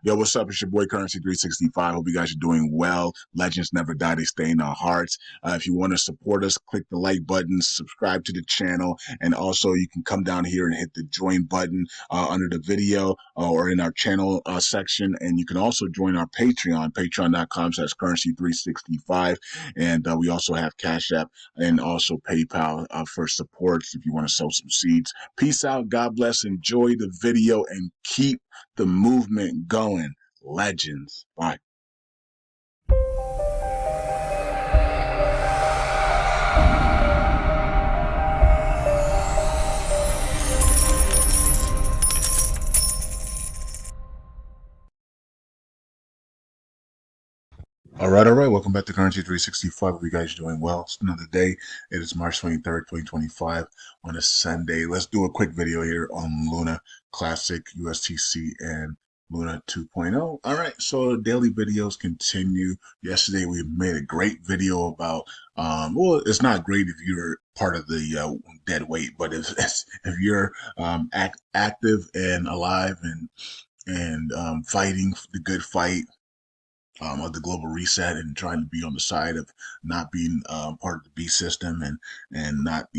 Yo, what's up? It's your boy Currency 365. Hope you guys are doing well. Legends never die, they stay in our hearts. If you want to support us, click the like button, subscribe to the channel, and also you can come down here and hit the join button under the video or in our channel section. And you can also join our Patreon, patreon.com/currency365. And we also have Cash App and also PayPal for support if you want to sow some seeds. Peace out. God bless. Enjoy the video and keep the movement going. Legends. Bye. All right. Welcome back to Currency 365. Hope you guys are doing well. It's another day. It is March 23rd, 2025 on a Sunday. Let's do a quick video here on Luna Classic, USTC, and Luna 2.0. All right, so daily videos continue. Yesterday we made a great video about, well, it's not great if you're part of the dead weight, but if you're active and alive and fighting the good fight of the global reset and trying to be on the side of not being part of the beast system and not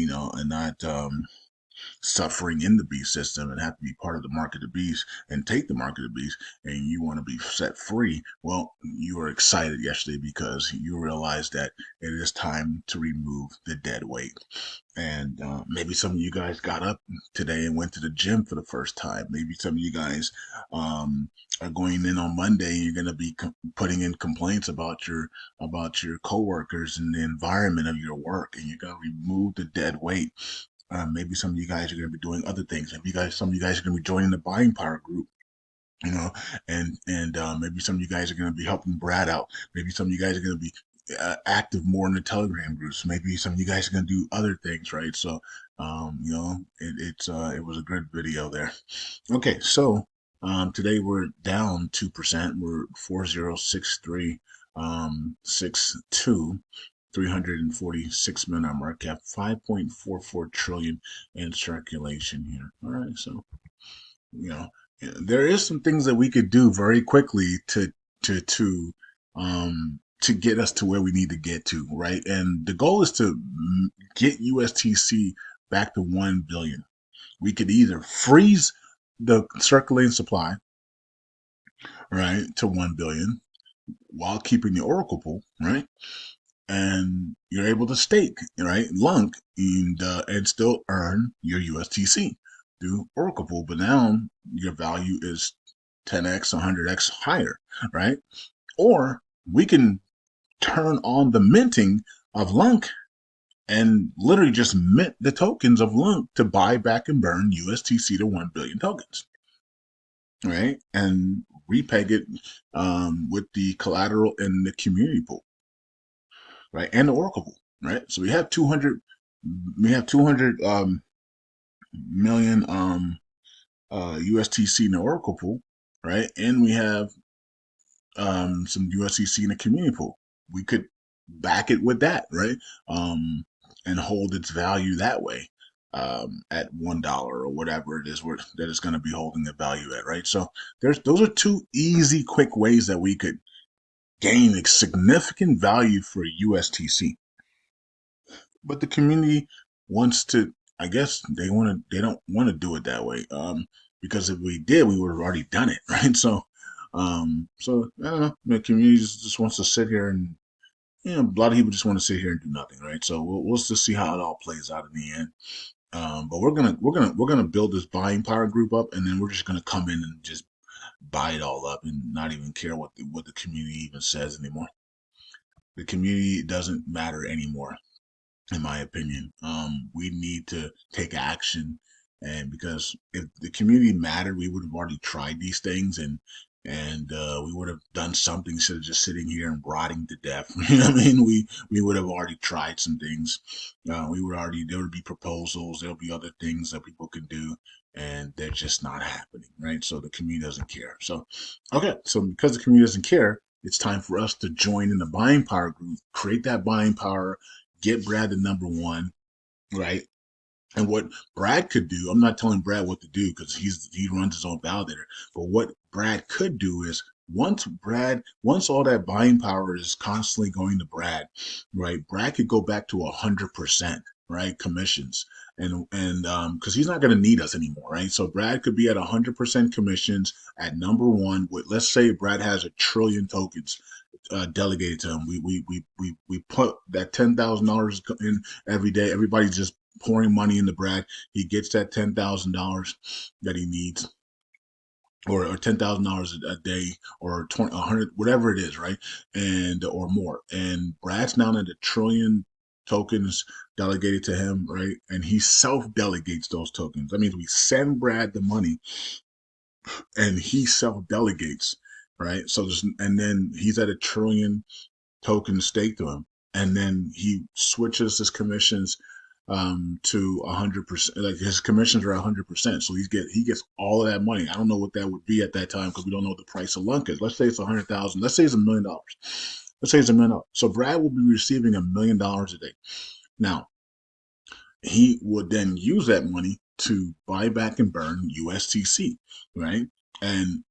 suffering in the beast system and have to be part of the mark of the beast and take the mark of the beast, and you want to be set free. Well, you were excited yesterday because you realized that it is time to remove the dead weight. And maybe some of you guys got up today and went to the gym for the first time. Maybe some of you guys are going in on Monday and you're going to be putting in complaints about your coworkers and the environment of your work, and you're going to remove the dead weight. Maybe some of you guys are going to be doing other things. Maybe some of you guys are going to be joining the buying power group, and maybe some of you guys are going to be helping Brad out. Maybe some of you guys are going to be active more in the Telegram groups. Maybe some of you guys are going to do other things, right? So, it was a good video there. Okay, so today we're down 2%. We're 4063 62. 346 million market cap, 5.44 trillion in circulation here. All right, so there is some things that we could do very quickly to get us to where we need to get to, right? And the goal is to get USTC back to 1 billion. We could either freeze the circulating supply, right, to 1 billion while keeping the Oracle pool, right? And you're able to stake, right, LUNC, and still earn your USTC through Oracle pool. But now your value is 10x, 100x higher, right? Or we can turn on the minting of LUNC and literally just mint the tokens of LUNC to buy back and burn USTC to 1 billion tokens, right? And repeg it with the collateral in the community pool, right, and the Oracle pool, right? So we have 200 million USTC in the Oracle pool, right? And we have some USTC in the community pool. We could back it with that, right? And hold its value that way at $1 or whatever it is that it's going to be holding the value at, right? So those are two easy, quick ways that we could gain a significant value for USTC. But the community wants to, I guess they don't want to do it that way. Because if we did, we would have already done it, right? So I don't know. The community just wants to sit here and, a lot of people just want to sit here and do nothing, right? So we'll just see how it all plays out in the end. But we're gonna build this buying power group up, and then we're just gonna come in and just buy it all up and not even care what the community even says anymore. The community doesn't matter anymore, in my opinion. We need to take action, and because if the community mattered, we would have already tried these things, and we would have done something instead of just sitting here and rotting to death. You know what I mean? We would have already tried some things. There would be proposals, there'll be other things that people can do, and they're just not happening, right? So the community doesn't care. So because the community doesn't care, it's time for us to join in the buying power group, create that buying power, get Brad the number one, right? And what Brad could do, I'm not telling Brad what to do because he runs his own validator. But what Brad could do is once all that buying power is constantly going to Brad, right? Brad could go back to 100%, right? Commissions. And because he's not going to need us anymore, right? So Brad could be at 100% commissions at number one. With, let's say Brad has 1 trillion tokens delegated to him. We put that $10,000 in every day. Everybody's just pouring money into Brad. He gets that $10,000 that he needs, or $10,000 a day, or 20, 100, whatever it is, right? And or more. And Brad's now at 1 trillion tokens delegated to him, right? And he self delegates those tokens. That means we send Brad the money, and he self delegates, right? So there's, and then he's at 1 trillion tokens staked to him, and then he switches his commissions to 100%. Like his commissions are 100%, so he gets all of that money. I don't know what that would be at that time because we don't know what the price of LUNC is. Let's say it's 100,000. Let's say it's $1 million. Let's say it's $1 million. So Brad will be receiving $1 million a day. Now he would then use that money to buy back and burn USTC, right? And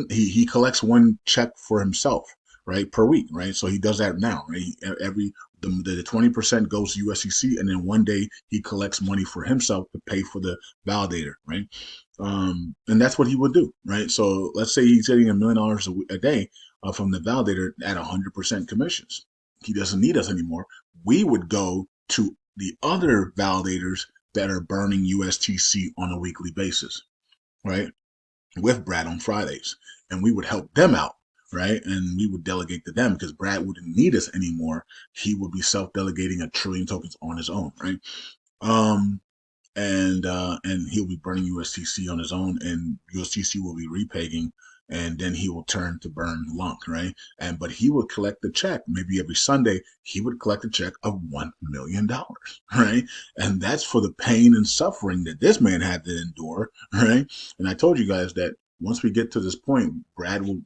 he collects one check for himself, right, per week, right? So he does that now, right? Every the 20% goes to USTC, and then one day he collects money for himself to pay for the validator, right? And that's what he would do, right? So let's say he's getting $1 million a day from the validator at 100% commissions. He doesn't need us anymore. We would go to the other validators that are burning USTC on a weekly basis, right? With Brad on Fridays. And we would help them out, right? And we would delegate to them because Brad wouldn't need us anymore. He would be self delegating 1 trillion tokens on his own, right? Um, and he'll be burning USTC on his own, and USTC will be repegging, and then he will turn to burn LUNC, right? And but he would collect the check maybe every Sunday. He would collect a check of $1 million, right? And that's for the pain and suffering that this man had to endure, right? And I told you guys that once we get to this point,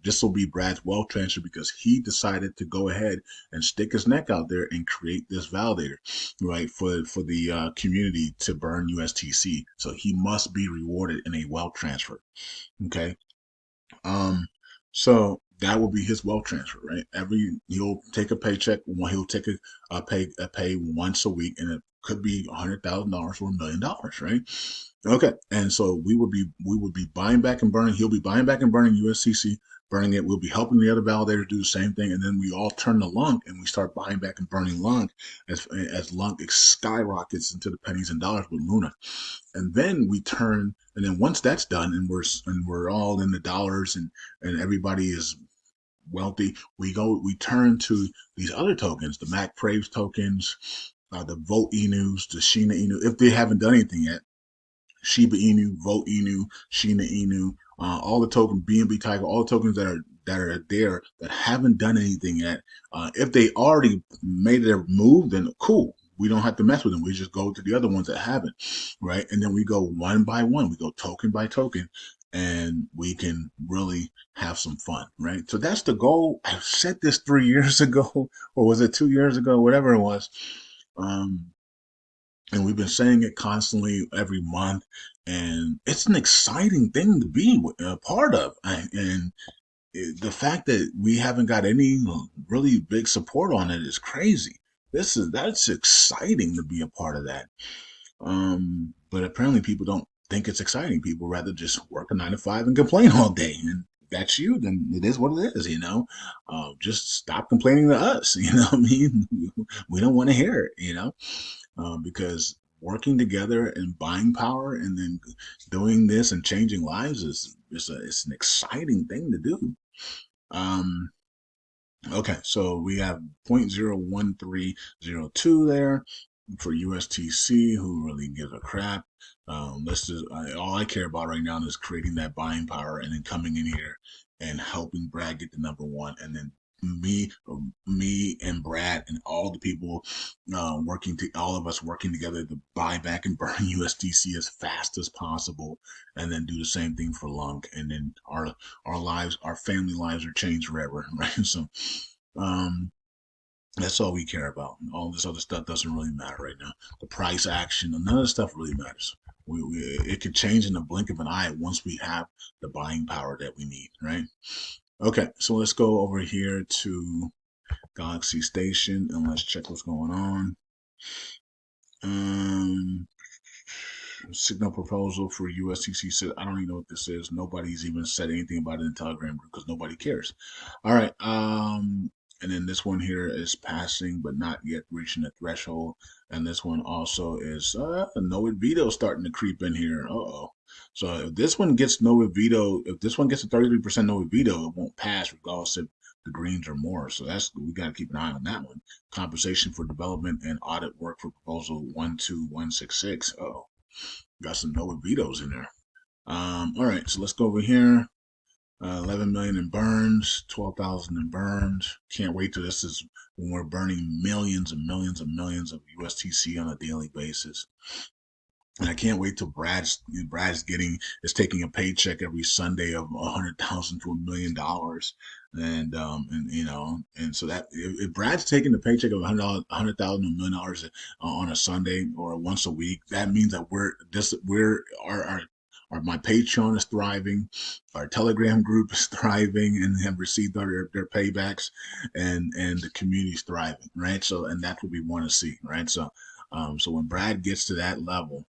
this will be Brad's wealth transfer because he decided to go ahead and stick his neck out there and create this validator, right, for the community to burn USTC. So he must be rewarded in a wealth transfer. Okay. Um, so that will be his wealth transfer, right? He'll take a paycheck. He'll take a pay once a week, and it could be $100,000 or $1 million, right? Okay, and so we would be buying back and burning. He'll be buying back and burning USCC, burning it. We'll be helping the other validators do the same thing, and then we all turn to LUNC and we start buying back and burning LUNC as LUNC skyrockets into the pennies and dollars with Luna, and then we turn. And then once that's done, and we're all in the dollars, and everybody is wealthy, we turn to these other tokens, the Mac Praves tokens, the Vote Enus, the Sheena Inu, if they haven't done anything yet. Shiba Inu, Vote Inu, Sheena Inu, all the tokens, BNB Tiger, all the tokens that are there that haven't done anything yet. If they already made their move, then cool. We don't have to mess with them. We just go to the other ones that haven't, right? And then we go one by one. We go token by token, and we can really have some fun, right? So that's the goal. I said this 3 years ago, or was it 2 years ago? Whatever it was. Um, and we've been saying it constantly every month, and it's an exciting thing to be a part of. And the fact that we haven't got any really big support on it is crazy. That's exciting to be a part of that. But apparently people don't think it's exciting. People rather just work a 9 to 5 and complain all day. And that's you, then it is what it is, you know. Just stop complaining to us, you know what I mean? We don't want to hear it, you know, because working together and buying power and then doing this and changing lives it's an exciting thing to do. Um, okay, so we have 0.01302 there for USTC. Who really gives a crap? All I care about right now is creating that buying power and then coming in here and helping Brad get the number one, and then me and Brad and all the people all of us working together to buy back and burn USDC as fast as possible, and then do the same thing for LUNC, and then our lives, our family lives are changed forever, right? So, um, That's all we care about. All this other stuff doesn't really matter right now. The price action, none of the stuff really matters. It could change in the blink of an eye once we have the buying power that we need, right? Okay, so let's go over here to Galaxy Station and let's check what's going on. Um, Signal proposal for USTC said, I don't even know what this is. Nobody's even said anything about it in the Telegram group because nobody cares. All right. And then this one here is passing but not yet reaching the threshold. And this one also is no veto starting to creep in here. Uh-oh. So if this one gets no veto, if this one gets a 33% no veto, it won't pass regardless if the greens are more. So that's we got to keep an eye on that one. Compensation for development and audit work for proposal 12166. Oh, got some no vetoes in there. All right, so let's go over here. 11 million in burns, 12,000 in burns. Can't wait till this is when we're burning millions and millions and millions of USTC on a daily basis. And I can't wait till Brad's is taking a paycheck every Sunday of 100,000 to $1 million, and you know, and so that if Brad's taking the paycheck of 100,000 to $1 million on a Sunday or once a week, that means that my Patreon is thriving, our Telegram group is thriving, and have received their paybacks, and the community's thriving, right? So, and that's what we want to see, right? So, so when Brad gets to that level,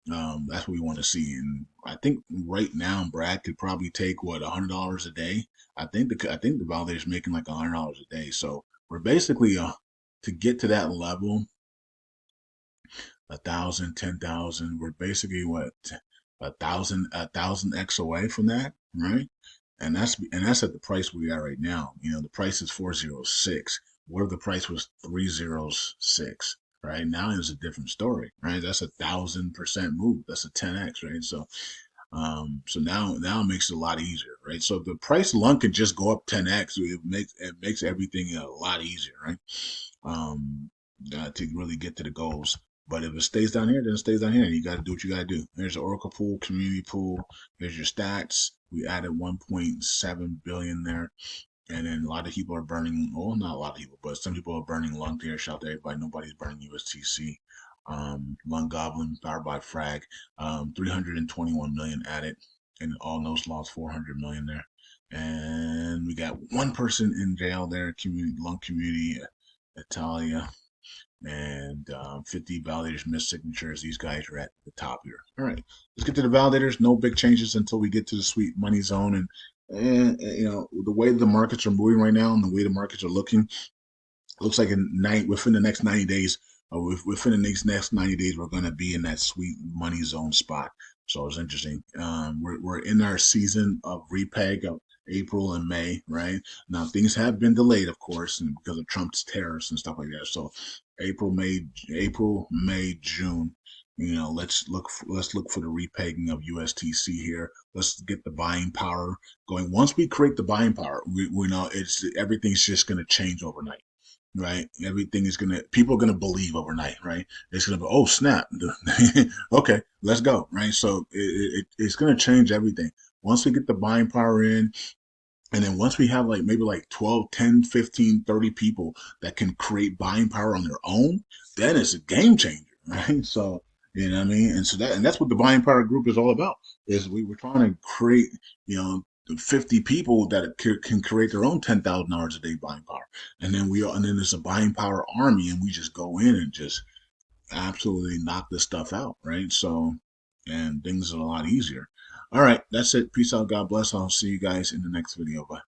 that's what we want to see. And I think right now Brad could probably take what $100 a day. I think the validator's making like $100 a day. So we're basically to get to that level, 1,000, 10,000. We're basically what a thousand X away from that, right? And that's at the price we are right now. You know, the price is 406. What if the price was 306? Right now is a different story, right? That's 1,000% move. That's a 10x, right? So now it makes it a lot easier, right? So if the price LUNC can just go up 10x, it makes everything a lot easier, right? Um, to really get to the goals. But if it stays down here, then it stays down here. You got to do what you got to do. There's the Oracle pool, community pool. There's your stats. We added 1.7 billion there. And then a lot of people are burning, well, not a lot of people, but some people are burning LUNC there. Shout out to everybody. Nobody's burning USTC. LUNC Goblin, powered by Frag. 321 million added. And all nose lost 400 million there. And we got one person in jail there, LUNC community, Italia. And 50 validators missed signatures. These guys are at the top here. All right, let's get to the validators. No big changes until we get to the sweet money zone. And you know, the way the markets are moving right now and the way the markets are looking, looks like within the next 90 days, within the next 90 days, we're going to be in that sweet money zone spot. So it's interesting. We're in our season of repeg of April and May, right? Now things have been delayed, of course, and because of Trump's tariffs and stuff like that. So April, May, June. You know, let's look for the repegging of USTC here. Let's get the buying power going. Once we create the buying power, we know everything's just going to change overnight, right? Everything is people are gonna believe overnight, right? It's gonna be, oh snap, okay, let's go, right? So it's gonna change everything once we get the buying power in, and then once we have like maybe like 12, 10, 15, 30 people that can create buying power on their own, then it's a game changer, right? So you know what I mean, and that's what the buying power group is all about. Is we were trying to create, you know, 50 people that can create their own $10,000 a day buying power, and then there's a buying power army, and we just go in and just absolutely knock this stuff out, right? So, and things are a lot easier. All right, that's it. Peace out. God bless. I'll see you guys in the next video. Bye.